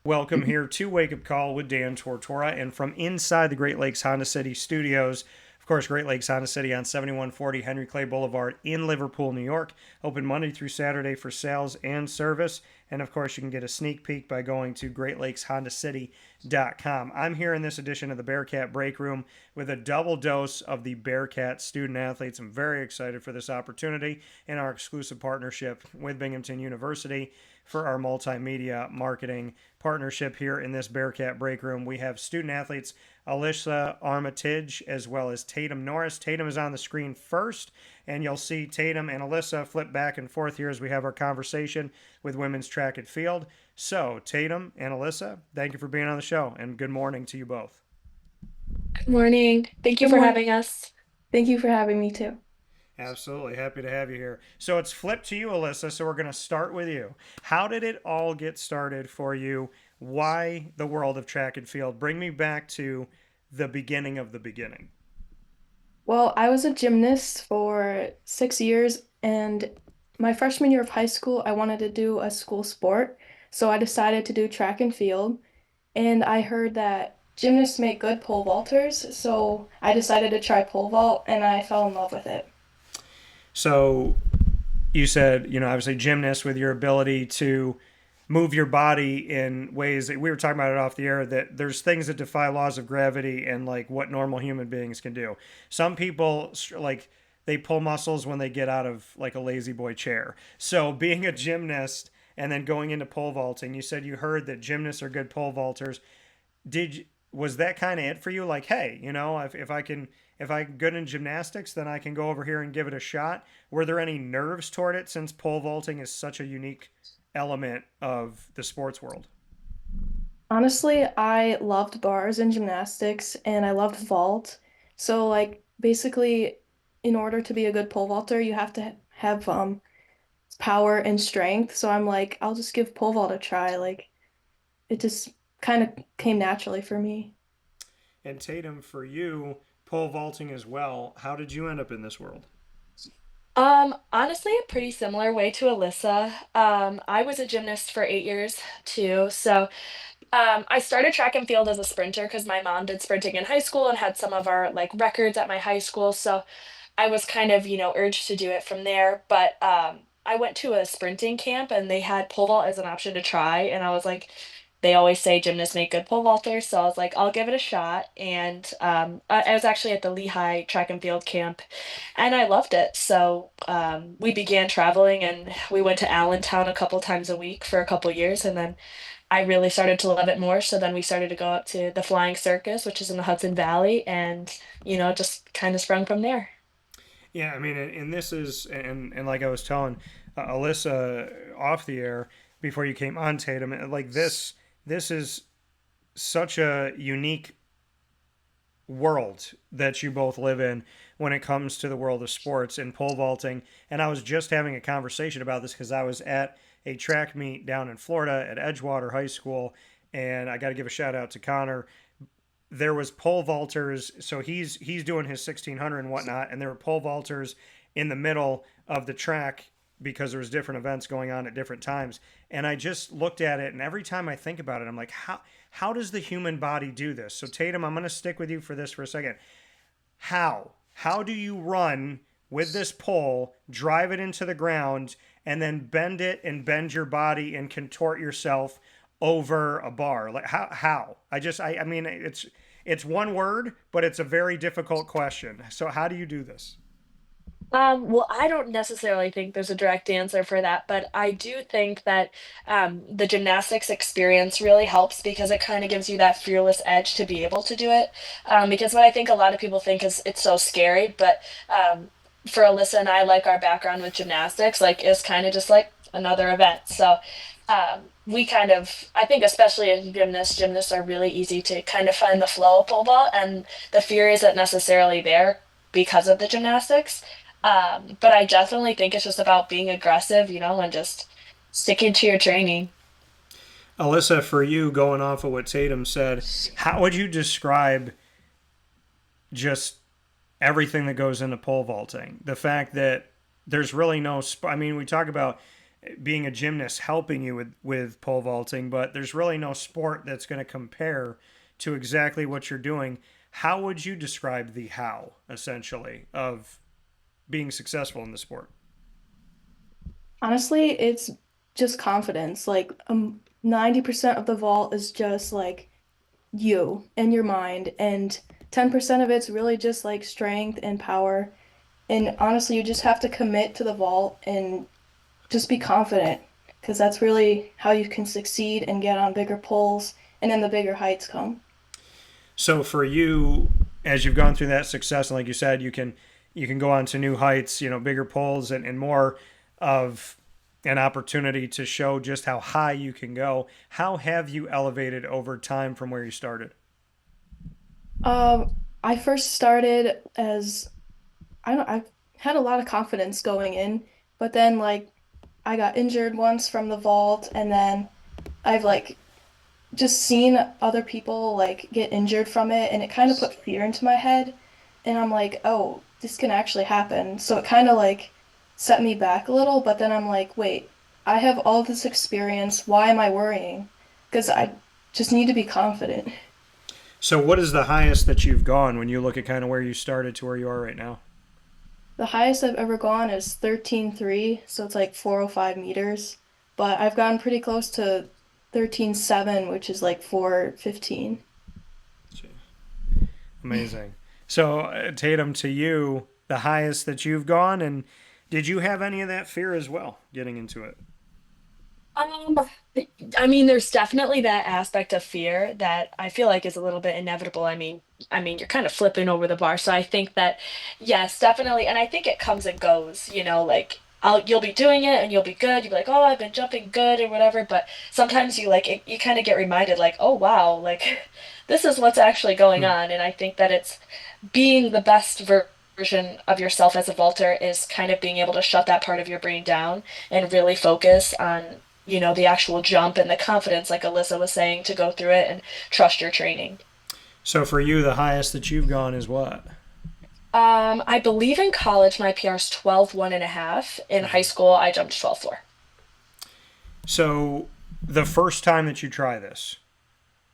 Welcome here to Wake Up Call with Dan Tortora, and from inside the Great Lakes Honda City studios. Of course, Great Lakes Honda City on 7140 Henry Clay Boulevard in Liverpool, New York. Open Monday through Saturday for sales and service. And of course, you can get a sneak peek by going to greatlakeshondacity.com. I'm here in this edition of the Bearcat Breakroom with a double dose of the Bearcat student athletes. I'm very excited for this opportunity and our exclusive partnership with Binghamton University for our multimedia marketing partnership here in this Bearcat break room. We have student athletes Alyssa Armitage as well as Tatum Norris. Tatum is on the screen first, and you'll see Tatum and Alyssa flip back and forth here as we have our conversation with women's track and field. So, Tatum and Alyssa, thank you for being on the show, and good morning to you both. Good morning. Thank you Good for morning. having us. Thank you for having me too. Absolutely. Happy to have you here. So it's flipped to you, Alyssa. So we're going to start with you. How did it all get started for you? Why the world of track and field? Bring me back to the beginning of the beginning. Well, I was a gymnast for 6 years, and my freshman year of high school, I wanted to do a school sport. So I decided to do track and field, and I heard that gymnasts make good pole vaulters. So I decided to try pole vault, and I fell in love with it. So you said, obviously gymnast with your ability to move your body in ways that we were talking about it off the air, that there's things that defy laws of gravity and like what normal human beings can do. Some people like they pull muscles when they get out of like a lazy boy chair. So being a gymnast and then going into pole vaulting, you said you heard that gymnasts are good pole vaulters. Did Was that kind of it for you? Like, hey, if I'm good in gymnastics, then I can go over here and give it a shot. Were there any nerves toward it since pole vaulting is such a unique element of the sports world? Honestly, I loved bars and gymnastics, and I loved vault. So, like, basically, in order to be a good pole vaulter, you have to have power and strength. So I'm like, I'll just give pole vault a try. Like it just kind of came naturally for me. And Tatum, for you, pole vaulting as well. How did you end up in this world? Honestly, a pretty similar way to Alyssa. I was a gymnast for 8 years too. I started track and field as a sprinter because my mom did sprinting in high school and had some of our like records at my high school. So I was kind of, urged to do it from there. But I went to a sprinting camp and they had pole vault as an option to try. And I was like, they always say gymnasts make good pole vaulters. So I was like, I'll give it a shot. And I was actually at the Lehigh track and field camp and I loved it. So we began traveling and we went to Allentown a couple times a week for a couple years. And then I really started to love it more. So then we started to go up to the Flying Circus, which is in the Hudson Valley, and just kind of sprung from there. Yeah, I mean, and this is, and like I was telling Alyssa off the air before you came on, Tatum, like this is such a unique world that you both live in when it comes to the world of sports and pole vaulting. And I was just having a conversation about this because I was at a track meet down in Florida at Edgewater High School, and I got to give a shout out to Connor. There was pole vaulters, so he's doing his 1600 and whatnot, and there were pole vaulters in the middle of the track because there was different events going on at different times. And I just looked at it, and every time I think about it, I'm like, how does the human body do this? So Tatum, I'm going to stick with you for this for a second. How do you run with this pole, drive it into the ground, and then bend it and bend your body and contort yourself over a bar? Like how? I mean it's one word, but it's a very difficult question. So how do you do this? Well, I don't necessarily think there's a direct answer for that, but I do think that the gymnastics experience really helps because it kind of gives you that fearless edge to be able to do it. Because what I think a lot of people think is it's so scary, but for Alyssa and I, like our background with gymnastics, like is kind of just like another event. We kind of, I think, especially as gymnasts are really easy to kind of find the flow of pole vault, and the fear isn't necessarily there because of the gymnastics. But I definitely think it's just about being aggressive, and just sticking to your training. Alyssa, for you, going off of what Tatum said, how would you describe just everything that goes into pole vaulting? The fact that there's really no, I mean, we talk about being a gymnast helping you with pole vaulting, but there's really no sport that's going to compare to exactly what you're doing. How would you describe the how, essentially, of being successful in the sport? Honestly, it's just confidence. Like 90% of the vault is just like you and your mind, and 10% of it's really just like strength and power. And honestly, you just have to commit to the vault and just be confident because that's really how you can succeed and get on bigger poles and then the bigger heights come. So for you, as you've gone through that success, and like you said, you can go on to new heights, bigger poles and more of an opportunity to show just how high you can go. How have you elevated over time from where you started? I first started as I don't I had a lot of confidence going in, but then like I got injured once from the vault and then I've like just seen other people like get injured from it and it kind of put fear into my head and I'm like, "Oh, this can actually happen." So it kind of like set me back a little, but then I'm like, "Wait, I have all this experience. Why am I worrying?" Because I just need to be confident. So what is the highest that you've gone when you look at kind of where you started to where you are right now? The highest I've ever gone is 13.3, so it's like 405 meters. But I've gotten pretty close to 13.7, which is like 415. Amazing. So Tatum, to you, the highest that you've gone, and did you have any of that fear as well getting into it? Um, I mean, there's definitely that aspect of fear that I feel like is a little bit inevitable. You're kind of flipping over the bar, so I think that yes, definitely, and I think it comes and goes. Like you'll be doing it and you'll be good. You'll be like, oh, I've been jumping good or whatever. But sometimes you kind of get reminded, like, oh wow, like this is what's actually going Hmm. on. And I think that it's being the best version of yourself as a vaulter is kind of being able to shut that part of your brain down and really focus on the actual jump and the confidence, like Alyssa was saying, to go through it and trust your training. So for you, the highest that you've gone is what? I believe in college my PR is 12.1 1/2. In high Okay. school, I jumped 12.4. So the first time that you try this,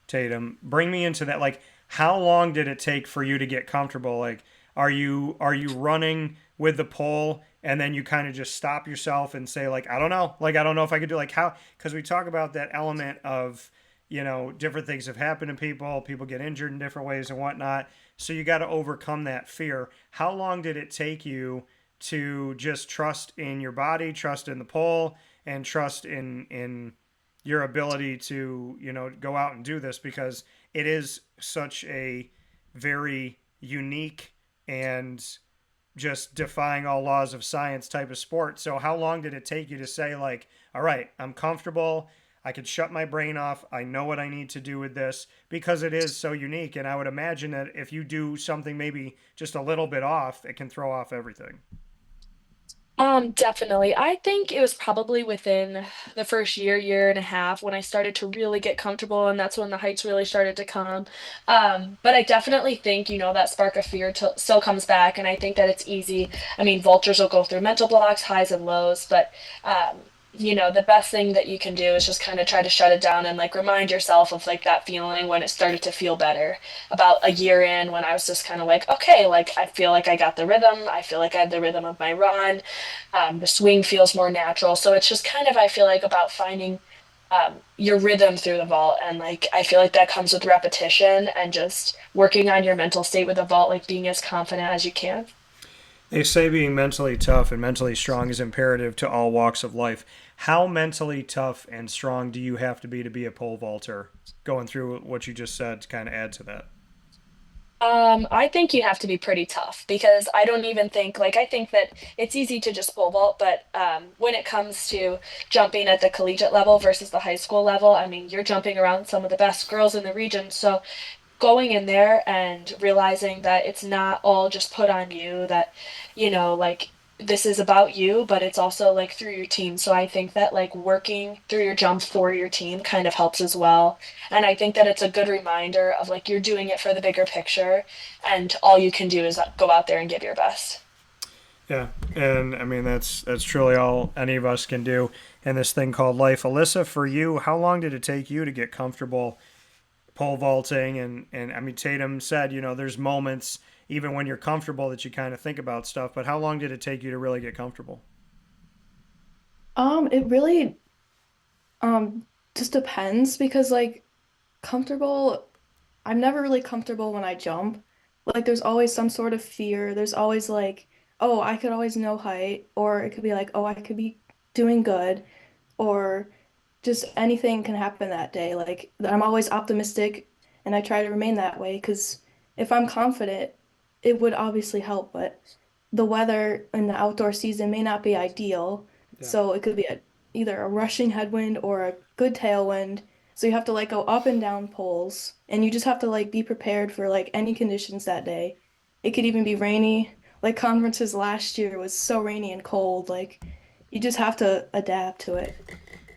Tatum, bring me into that. Like, how long did it take for you to get comfortable? Like, are you running with the pole and then you kind of just stop yourself and say like, I don't know if I could do like how because we talk about that element of different things have happened to people, people get injured in different ways and whatnot. So you got to overcome that fear. How long did it take you to just trust in your body, trust in the pole, and trust in your ability to go out and do this because it is such a very unique and just defying all laws of science type of sport. So how long did it take you to say like, all right, I'm comfortable, I could shut my brain off, I know what I need to do with this because it is so unique and I would imagine that if you do something maybe just a little bit off, it can throw off everything. Definitely. I think it was probably within the first year and a half when I started to really get comfortable, and that's when the heights really started to come. But I definitely think, that spark of fear still comes back, and I think that it's easy. I mean, vultures will go through mental blocks, highs and lows, but the best thing that you can do is just kind of try to shut it down and like remind yourself of like that feeling when it started to feel better. About a year in, when I was just kind of like, okay, like I feel like I got the rhythm. I feel like I had the rhythm of my run. The swing feels more natural. So it's just kind of, I feel like, about finding your rhythm through the vault. And like, I feel like that comes with repetition and just working on your mental state with the vault, like being as confident as you can. They say being mentally tough and mentally strong is imperative to all walks of life. How mentally tough and strong do you have to be a pole vaulter? Going through what you just said to kind of add to that. I think you have to be pretty tough because I don't even think like I think that it's easy to just pole vault, but when it comes to jumping at the collegiate level versus the high school level, I mean, you're jumping around some of the best girls in the region, so going in there and realizing that it's not all just put on you, that, like this is about you, but it's also like through your team. So I think that like working through your jump for your team kind of helps as well. And I think that it's a good reminder of like you're doing it for the bigger picture and all you can do is go out there and give your best. Yeah, and I mean that's truly all any of us can do. and this thing called life. Alyssa, for you, how long did it take you to get comfortable pole vaulting? And I mean, Tatum said, there's moments even when you're comfortable that you kind of think about stuff, but how long did it take you to really get comfortable? It really um just depends because like comfortable, I'm never really comfortable when I jump. Like there's always some sort of fear. There's always like, oh, I could always know height, or it could be like, oh, I could be doing good, or just anything can happen that day. Like I'm always optimistic and I try to remain that way because if I'm confident, it would obviously help, but the weather in the outdoor season may not be ideal. Yeah. So it could be either a rushing headwind or a good tailwind. So you have to like go up and down poles and you just have to like be prepared for like any conditions that day. It could even be rainy. Like conferences last year was so rainy and cold. Like you just have to adapt to it.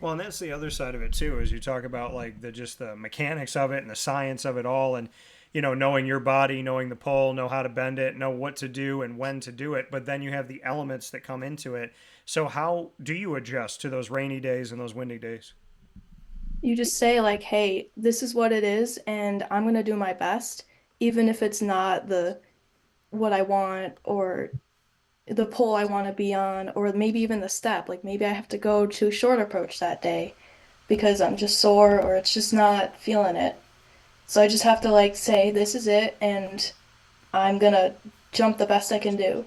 Well, and that's the other side of it too, is you talk about like the mechanics of it and the science of it all, and knowing your body, knowing the pole, know how to bend it, know what to do and when to do it. But then you have the elements that come into it. So how do you adjust to those rainy days and those windy days? You just say like, "Hey, this is what it is and I'm going to do my best even if it's not the what I want or the pole I want to be on or maybe even the step. Like maybe I have to go to short approach that day because I'm just sore or it's just not feeling it. So I just have to like say this is it and I'm gonna jump the best I can do.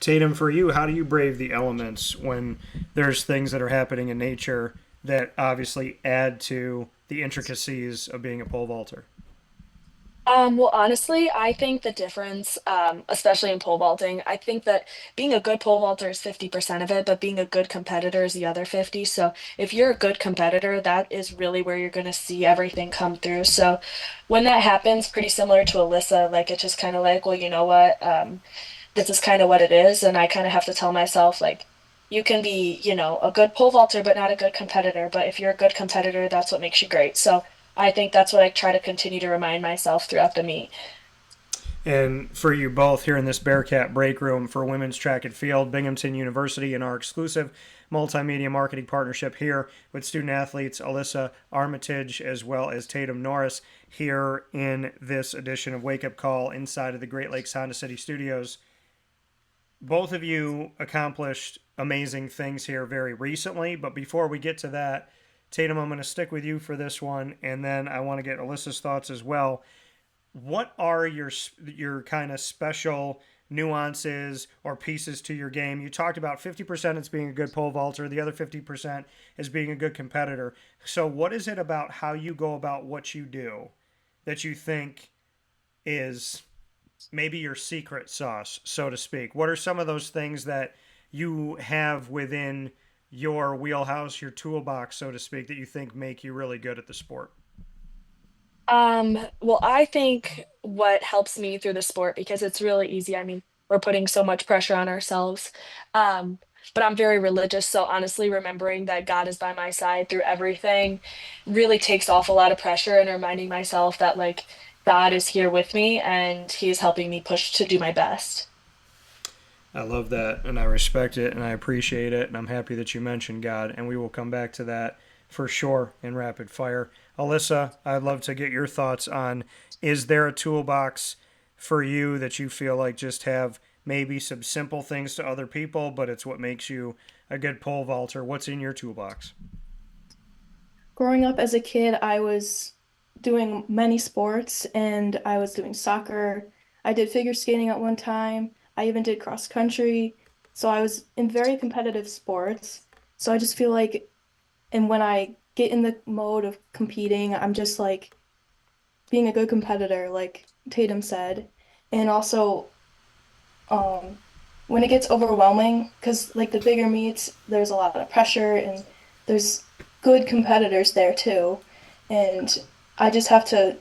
Tatum, for you, how do you brave the elements when there's things that are happening in nature that obviously add to the intricacies of being a pole vaulter? Well, honestly, I think the difference, especially in pole vaulting, I think that being a good pole vaulter is 50% of it, but being a good competitor is the other 50. So if you're a good competitor, that is really where you're going to see everything come through. So when that happens, pretty similar to Alyssa, like it's just kind of like, well, you know what? This is kind of what it is. And I kind of have to tell myself, like, you can be, a good pole vaulter, but not a good competitor. But if you're a good competitor, that's what makes you great. So I think that's what I try to continue to remind myself throughout the meet. And for you both here in this Bearcat Breakroom for women's track and field, Binghamton University, and our exclusive multimedia marketing partnership here with student athletes Alyssa Armitage as well as Tatum Norris here in this edition of Wake Up Call inside of the Great Lakes Honda City Studios. Both of you accomplished amazing things here very recently, but before we get to that, Tatum, I'm going to stick with you for this one, and then I want to get Alyssa's thoughts as well. What are your kind of special nuances or pieces to your game? You talked about 50% it's being a good pole vaulter, the other 50% is being a good competitor. So what is it about how you go about what you do that you think is maybe your secret sauce, so to speak? What are some of those things that you have within your wheelhouse, your toolbox, so to speak, that you think make you really good at the sport? Well, I think what helps me through the sport because it's really easy. I mean, we're putting so much pressure on ourselves. Um, but I'm very religious, so honestly, remembering that God is by my side through everything really takes off a lot of pressure and reminding myself that like God is here with me and he is helping me push to do my best. I love that, and I respect it, and I appreciate it, and I'm happy that you mentioned God, and we will come back to that for sure in rapid fire. Alyssa, I'd love to get your thoughts on, is there a toolbox for you that you feel like just have maybe some simple things to other people, but it's what makes you a good pole vaulter? What's in your toolbox? Growing up as a kid, I was doing many sports and I was doing soccer. I did figure skating at one time. I even did cross country. So I was in very competitive sports. So I just feel like, and when I get in the mode of competing, I'm just like being a good competitor, like Tatum said. And also, um, when it gets overwhelming, because like the bigger meets, there's a lot of pressure and there's good competitors there too. And I just have to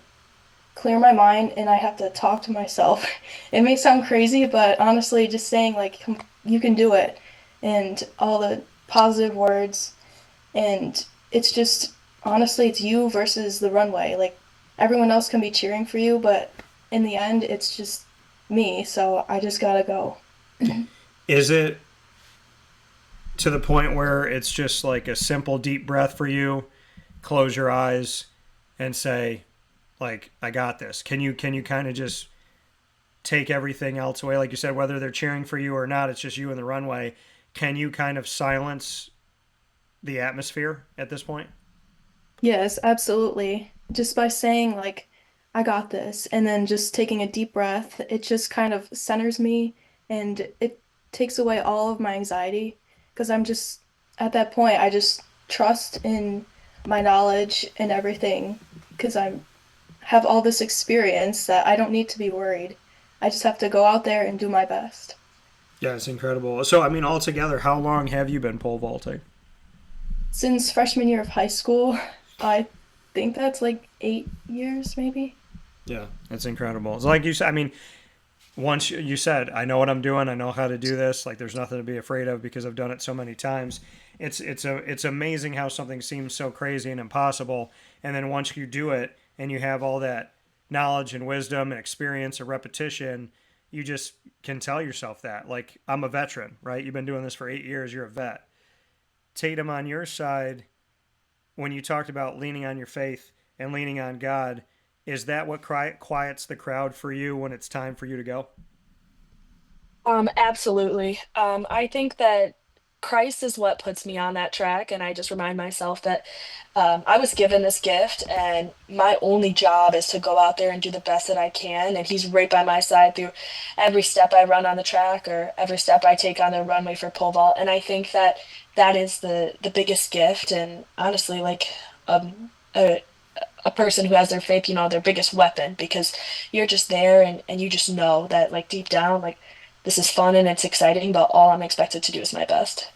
clear my mind and I have to talk to myself. It may sound crazy, but honestly, just saying like you can do it and all the positive words and it's just honestly it's you versus the runway. Like everyone else can be cheering for you, but in the end it's just me, so I just gotta go. Is it to the point where it's just like a simple deep breath for you, close your eyes and say, like, I got this? Can you kind of just take everything else away? Like you said, whether they're cheering for you or not, it's just you in the runway. Can you kind of silence the atmosphere at this point? Yes, absolutely. Just by saying like I got this and then just taking a deep breath, it just kind of centers me and it takes away all of my anxiety because I'm just at that point I just trust in my knowledge and everything because I'm have all this experience that I don't need to be worried. I just have to go out there and do my best. Yeah, it's incredible. So, I mean, altogether, how long have you been pole vaulting? Since freshman year of high school, I think that's like 8 years maybe. Yeah, it's incredible. It's like you said, I mean, once you said, I know what I'm doing, I know how to do this, like there's nothing to be afraid of because I've done it so many times. It's amazing how something seems so crazy and impossible, and then once you do it and you have all that knowledge and wisdom and experience and repetition, you just can tell yourself that. Like, I'm a veteran, right? You've been doing this for 8 years, you're a vet. Tatum, on your side, when you talked about leaning on your faith and leaning on God, is that what quiets the crowd for you when it's time for you to go? Absolutely. I think that Christ is what puts me on that track, and I just remind myself that I was given this gift, and my only job is to go out there and do the best that I can. And He's right by my side through every step I run on the track or every step I take on the runway for pole vault. And I think that that is the biggest gift, and honestly, like a a person who has their faith, their biggest weapon, because you're just there and you just know that like deep down, like this is fun and it's exciting, but all I'm expected to do is my best.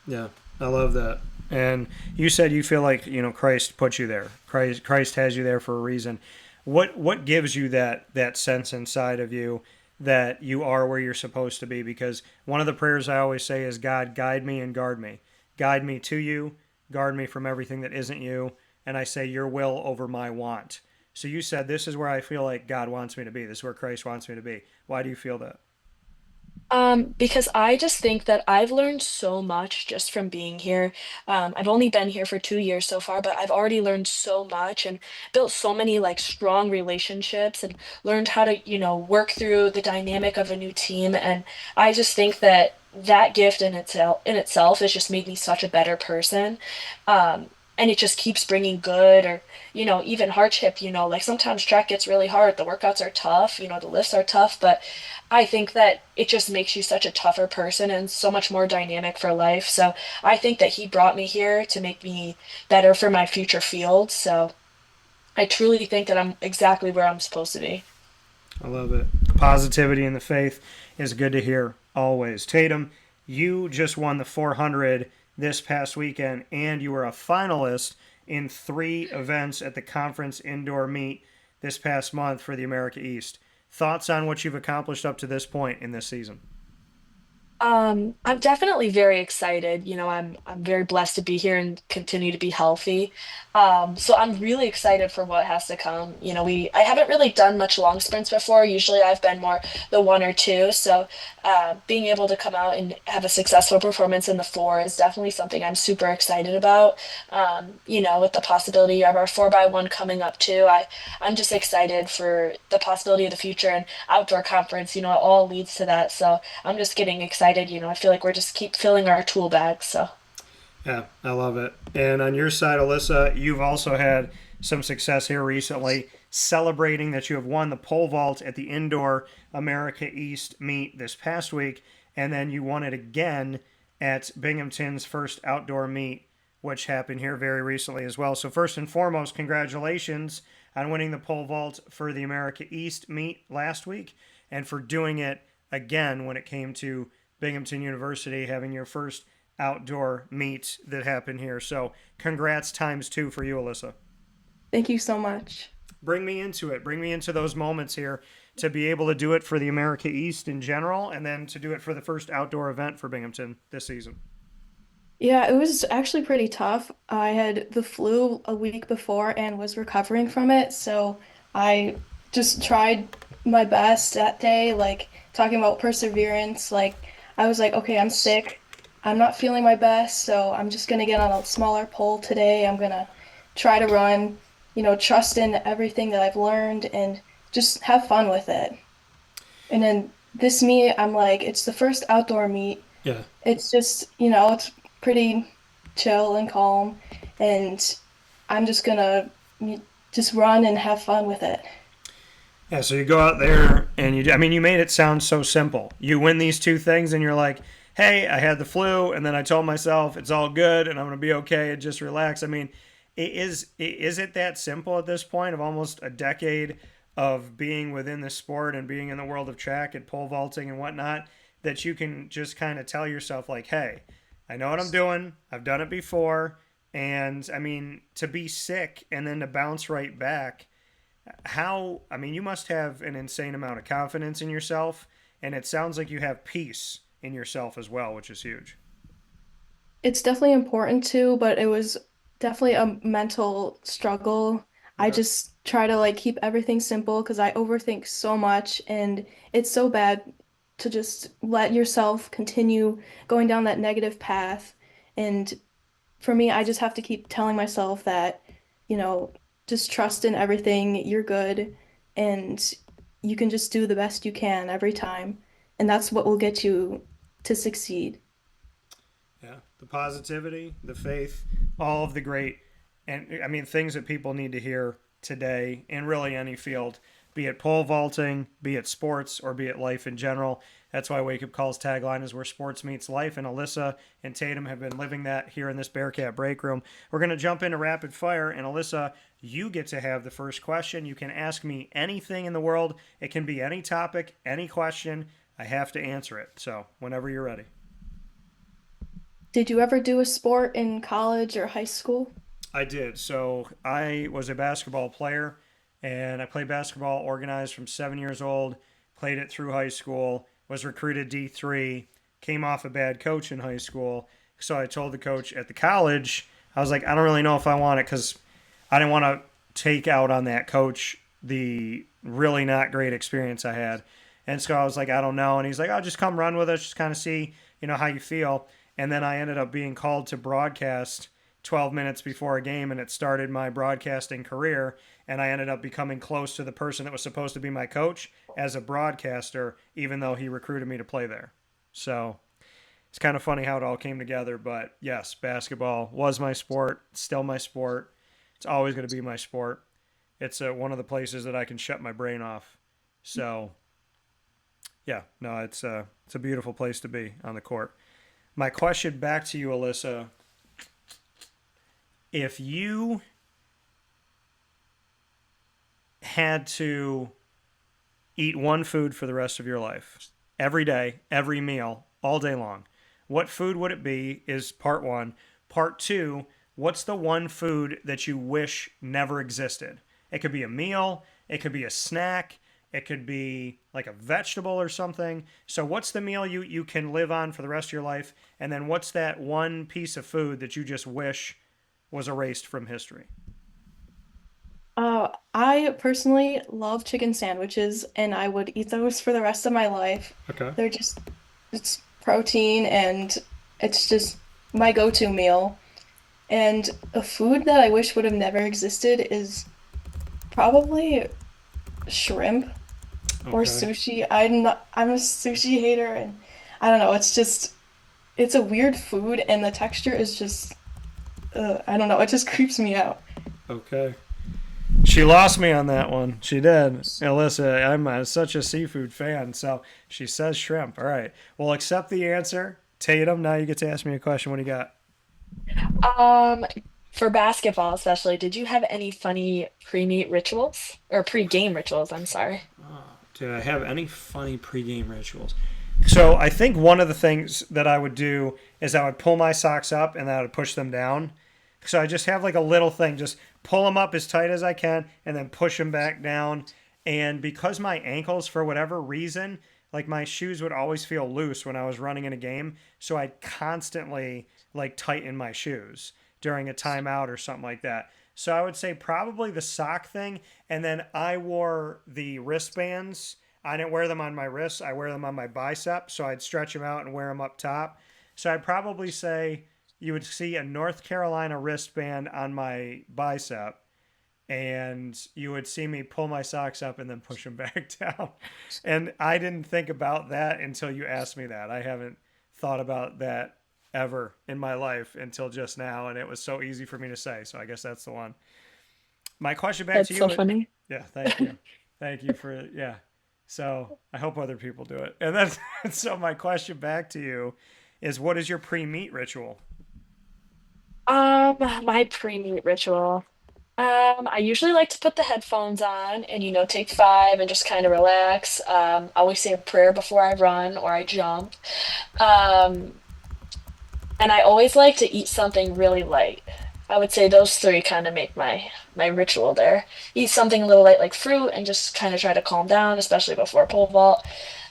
Yeah, I love that. And you said you feel like Christ put you there. Christ has you there for a reason. What gives you that sense inside of you that you are where you're supposed to be? Because one of the prayers I always say is, God, guide me and guard me. Guide me to you, guard me from everything that isn't you, and I say your will over my want. So you said this is where I feel like God wants me to be. This is where Christ wants me to be. Why do you feel that? Because I just think that I've learned so much just from being here. I've only been here for 2 years so far, but I've already learned so much and built so many like strong relationships and learned how to, work through the dynamic of a new team. And I just think that that gift in itself has just made me such a better person. And it just keeps bringing good or, even hardship, like sometimes track gets really hard. The workouts are tough, the lifts are tough, but I think that it just makes you such a tougher person and so much more dynamic for life. So I think that he brought me here to make me better for my future field. So I truly think that I'm exactly where I'm supposed to be. I love it. The positivity and the faith is good to hear always. Tatum, you just won the 400 this past weekend, and you were a finalist in 3 events at the conference indoor meet this past month for the America East. Thoughts on what you've accomplished up to this point in this season? I'm definitely very excited. I'm very blessed to be here and continue to be healthy. So I'm really excited for what has to come. I haven't really done much long sprints before. Usually I've been more the one or two. So being able to come out and have a successful performance in the four is definitely something I'm super excited about. With the possibility of our 4x1 coming up too, I'm just excited for the possibility of the future and outdoor conference. It all leads to that. So I'm just getting excited. I feel like we're just keep filling our tool bags. So Yeah, I love it. And on your side, Alyssa, you've also had some success here recently, celebrating that you have won the pole vault at the Indoor America East meet this past week, and then you won it again at Binghamton's first outdoor meet, which happened here very recently as well. So first and foremost, congratulations on winning the pole vault for the America East meet last week, and for doing it again when it came to Binghamton University having your first outdoor meet that happened here. So congrats times two for you, Alyssa. Thank you so much. Bring me into it. Bring me into those moments here to be able to do it for the America East in general and then to do it for the first outdoor event for Binghamton this season. Yeah, it was actually pretty tough. I had the flu a week before and was recovering from it, so I just tried my best that day, like talking about perseverance. Like I was like, okay, I'm sick, I'm not feeling my best, so I'm just gonna get on a smaller pole today. I'm gonna try to run, trust in everything that I've learned and just have fun with it. And then this meet, I'm like, it's the first outdoor meet. Yeah. It's just, it's pretty chill and calm, and I'm just gonna just run and have fun with it. Yeah, so you go out there and I mean, you made it sound so simple. You win these two things and you're like, hey, I had the flu, and then I told myself it's all good and I'm going to be okay and just relax. I mean, is it that simple at this point of almost a decade of being within the sport and being in the world of track and pole vaulting and whatnot that you can just kind of tell yourself, like, hey, I know what I'm doing. I've done it before. And I mean, to be sick and then to bounce right back, I mean, you must have an insane amount of confidence in yourself, and it sounds like you have peace in yourself as well, which is huge. It's definitely important too, but it was definitely a mental struggle. I Okay. just try to like keep everything simple because I overthink so much, and it's so bad to just let yourself continue going down that negative path. And for me, I just have to keep telling myself that, you know, just trust in everything, you're good, and you can just do the best you can every time. And that's what will get you to succeed. Yeah, the positivity, the faith, all of the great, and I mean, things that people need to hear today in really any field, be it pole vaulting, be it sports, or be it life in general. That's why Wake Up Call's tagline is where sports meets life, and Alyssa and Tatum have been living that here in this Bearcat break room. We're going to jump into rapid fire, and Alyssa, you get to have the first question. You can ask me anything in the world. It can be any topic, any question. I have to answer it. So, whenever you're ready. Did you ever do a sport in college or high school? I did. So I was a basketball player, and I played basketball organized from 7 years old. Played it through high school. Was recruited D3. Came off a bad coach in high school, so I told the coach at the college, I was like, I don't really know if I want it because I didn't want to take out on that coach the really not great experience I had. And so I was like, I don't know. And he's like, oh, just come run with us, just kind of see, how you feel. And then I ended up being called to broadcast 12 minutes before a game, and it started my broadcasting career. And I ended up becoming close to the person that was supposed to be my coach as a broadcaster, even though he recruited me to play there. So it's kind of funny how it all came together. But yes, basketball was my sport, still my sport. It's always going to be my sport. It's one of the places that I can shut my brain off. So yeah, no, it's a beautiful place to be on the court. My question back to you, Alyssa: if you had to eat one food for the rest of your life, every day, every meal, all day long, what food would it be? Is part one. Part two, what's the one food that you wish never existed? It could be a meal, it could be a snack, it could be like a vegetable or something. So, what's the meal you can live on for the rest of your life? And then, what's that one piece of food that you just wish was erased from history? I personally love chicken sandwiches, and I would eat those for the rest of my life. Okay. They're just, it's protein, and it's just my go-to meal. And a food that I wish would have never existed is probably shrimp or Okay. sushi. I'm a sushi hater, and I don't know, it's a weird food, and the texture is just, I don't know, it just creeps me out. Okay. She lost me on that one. She did. Alyssa, I'm such a seafood fan, so she says shrimp. All right. Well, accept the answer. Tatum, now you get to ask me a question. What do you got? Um, for basketball especially, did you have any funny pre-meet rituals or pre-game rituals? I'm sorry. Do I have any funny pregame rituals? So I think one of the things that I would do is I would pull my socks up and then I would push them down. So I just have like a little thing, just pull them up as tight as I can and then push them back down. And because my ankles, for whatever reason, like my shoes would always feel loose when I was running in a game. So I'd constantly like tighten my shoes during a timeout or something like that. So I would say probably the sock thing. And then I wore the wristbands. I didn't wear them on my wrists. I wear them on my biceps. So I'd stretch them out and wear them up top. So I'd probably say you would see a North Carolina wristband on my bicep, and you would see me pull my socks up and then push them back down. And I didn't think about that until you asked me that. I haven't thought about that ever in my life until just now, and it was so easy for me to say. So I guess that's the one. My question back to That's so you. funny. Yeah, thank you. Thank you for, yeah. So I hope other people do it. And then, so my question back to you is, what is your pre-meet ritual? My pre-meet ritual. I usually like to put the headphones on and, take 5 and just kind of relax. I always say a prayer before I run or I jump. Um, and I always like to eat something really light. I would say those three kind of make my ritual there. Eat something a little light like fruit and just kind of try to calm down, especially before pole vault.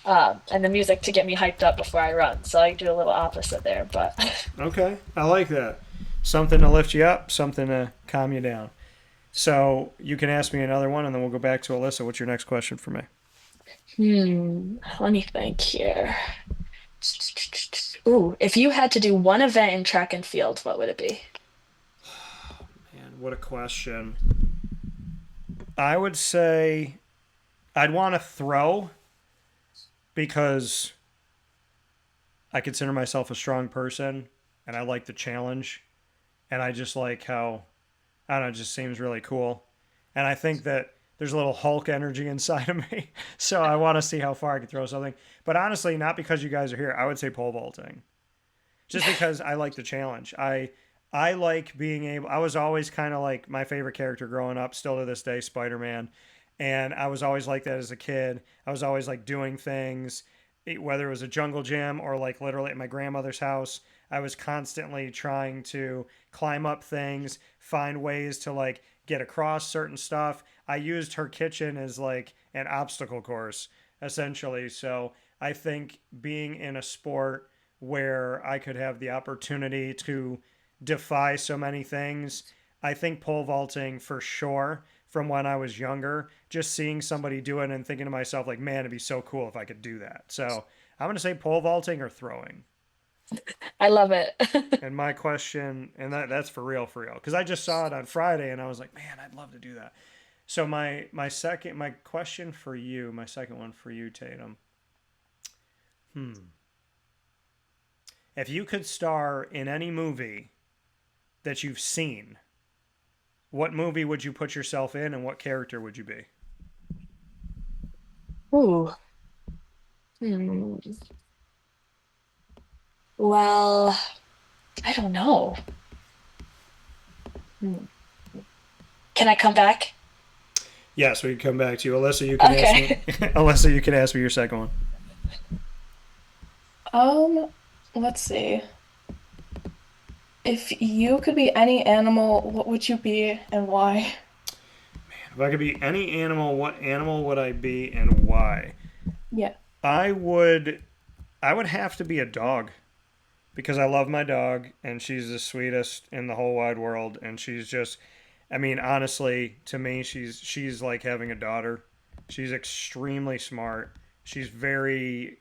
And the music to get me hyped up before I run. So I do a little opposite there, but Okay, I like that. Something to lift you up, something to calm you down. So you can ask me another one, and then we'll go back to Alyssa. What's your next question for me? let me think here. Ooh, if you had to do one event in track and field, what would it be? Man, what a question. I would say I'd want to throw because I consider myself a strong person and I like the challenge. And I just like how, I don't know, it just seems really cool. And I think that there's a little Hulk energy inside of me. So I want to see how far I can throw something. But honestly, not because you guys are here, I would say pole vaulting. Just because I like the challenge. I like being able, I was always kind of like my favorite character growing up, still to this day, Spider-Man. And I was always like that as a kid. I was always like doing things, whether it was a jungle gym or like literally at my grandmother's house. I was constantly trying to climb up things, find ways to like get across certain stuff. I used her kitchen as like an obstacle course, essentially. So I think being in a sport where I could have the opportunity to defy so many things, I think pole vaulting for sure from when I was younger, just seeing somebody do it and thinking to myself, like, man, it'd be so cool if I could do that. So I'm going to say pole vaulting or throwing. I love it. And my question, and that's for real, because I just saw it on Friday and I was like, man, I'd love to do that. So my question for you, my second one for you, Tatum. If you could star in any movie that you've seen, what movie would you put yourself in and what character would you be? Ooh. Hmm. Well, I don't know. Hmm. Can I come back? Yes, we can come back to you. Alyssa, you can ask me. Okay. Alyssa, you can ask me your second one. Um, let's see. If you could be any animal, what would you be and why? If I could be any animal, what animal would I be and why? Yeah. I would I would have to be a dog because I love my dog and she's the sweetest in the whole wide world and she's just I mean honestly to me she's like having a daughter. She's extremely smart. She's very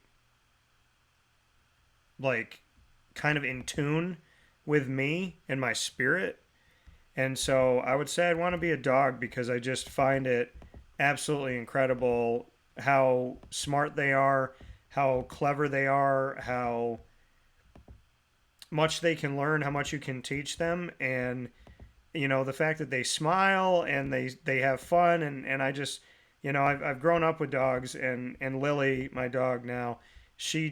like kind of in tune with me and my spirit. And so I would say I'd want to be a dog because I just find it absolutely incredible how smart they are, how clever they are, how much they can learn, how much you can teach them, and the fact that they smile and they have fun, and I just I've grown up with dogs, and Lily, my dog now, she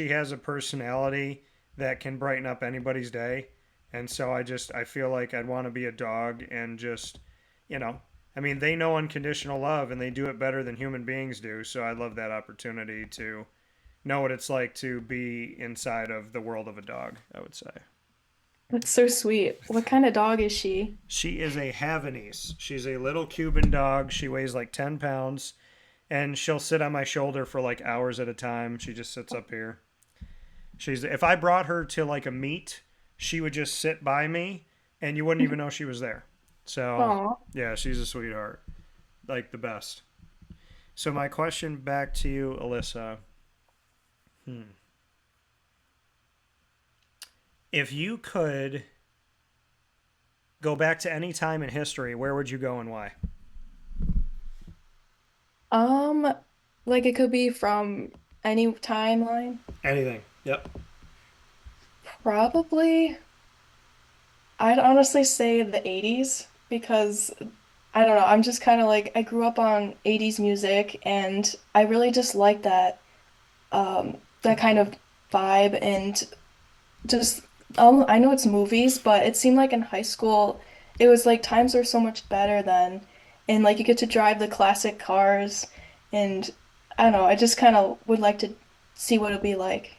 has a personality that can brighten up anybody's day, and so I feel like I'd want to be a dog and just you know I mean they know unconditional love and they do it better than human beings do, so I love that opportunity to know what it's like to be inside of the world of a dog, I would say. That's so sweet. What kind of dog is she? She is a Havanese. She's a little Cuban dog. She weighs like 10 pounds and she'll sit on my shoulder for like hours at a time. She just sits up here. If I brought her to like a meet, she would just sit by me and you wouldn't even know she was there. So, Aw. yeah, she's a sweetheart. Like the best. So, my question back to you, Alyssa. Hmm. If you could go back to any time in history, where would you go and why? Um, like it could be from any timeline. Anything. Yep. Probably, I'd honestly say the 80s because I don't know, I'm just kind of like I grew up on 80s music and I really just like that kind of vibe and just I know it's movies, but it seemed like in high school it was like times were so much better then and like you get to drive the classic cars and I don't know, I just kind of would like to see what it'd be like.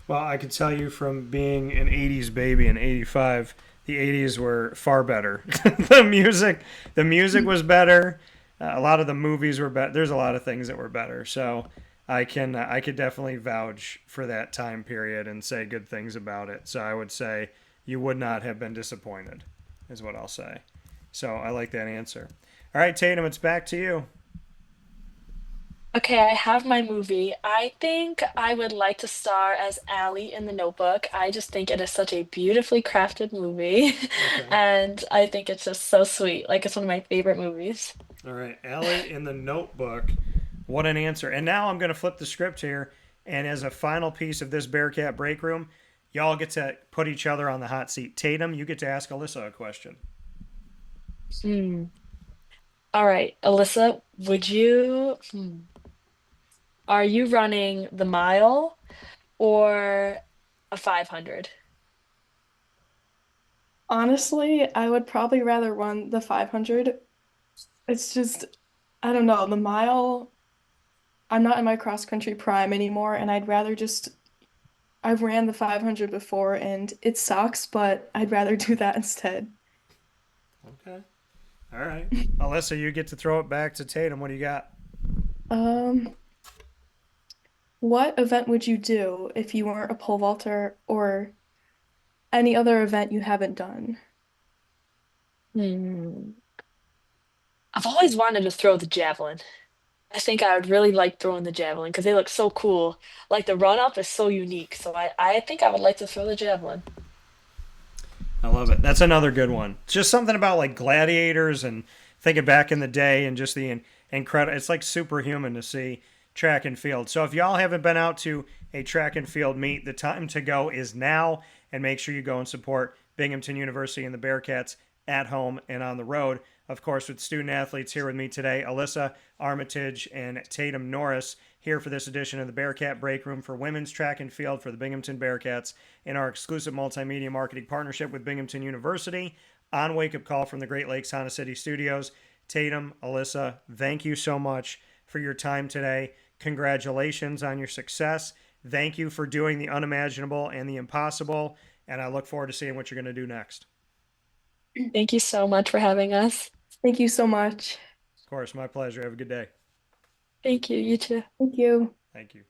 Well, I could tell you from being an 80s baby in 85, the 80s were far better. The music was better. A lot of the movies were better. There's a lot of things that were better. So I could definitely vouch for that time period and say good things about it. So I would say you would not have been disappointed, is what I'll say. So I like that answer. All right, Tatum, it's back to you. Okay, I have my movie. I think I would like to star as Allie in The Notebook. I just think it is such a beautifully crafted movie, Okay. and I think it's just so sweet. Like, it's one of my favorite movies. All right, Allie in the Notebook. What an answer. And now I'm going to flip the script here. And as a final piece of this Bearcat break room, y'all get to put each other on the hot seat. Tatum, you get to ask Alyssa a question. Hmm. All right, Alyssa, are you running the mile or a 500? Honestly, I would probably rather run the 500. It's just I don't know, the mile I'm not in my cross country prime anymore and I'd rather just I've ran the 500 before and it sucks, but I'd rather do that instead. Okay. All right. Alyssa, you get to throw it back to Tatum. What do you got? Um, what event would you do if you weren't a pole vaulter or any other event you haven't done? Hmm. I've always wanted to throw the javelin. I think I would really like throwing the javelin because they look so cool. Like the run up is so unique. So I think I would like to throw the javelin. I love it. That's another good one. It's just something about like gladiators and thinking back in the day and just the incredible. It's like superhuman to see track and field. So if y'all haven't been out to a track and field meet, the time to go is now. And make sure you go and support Binghamton University and the Bearcats at home and on the road. Of course, with student athletes here with me today, Alyssa Armitage and Tatum Norris here for this edition of the Bearcat Breakroom for women's track and field for the Binghamton Bearcats in our exclusive multimedia marketing partnership with Binghamton University on Wake Up Call from the Great Lakes Honda City Studios. Tatum, Alyssa, thank you so much for your time today. Congratulations on your success. Thank you for doing the unimaginable and the impossible. And I look forward to seeing what you're going to do next. Thank you so much for having us. Thank you so much. Of course, my pleasure. Have a good day. Thank you. You too. Thank you. Thank you.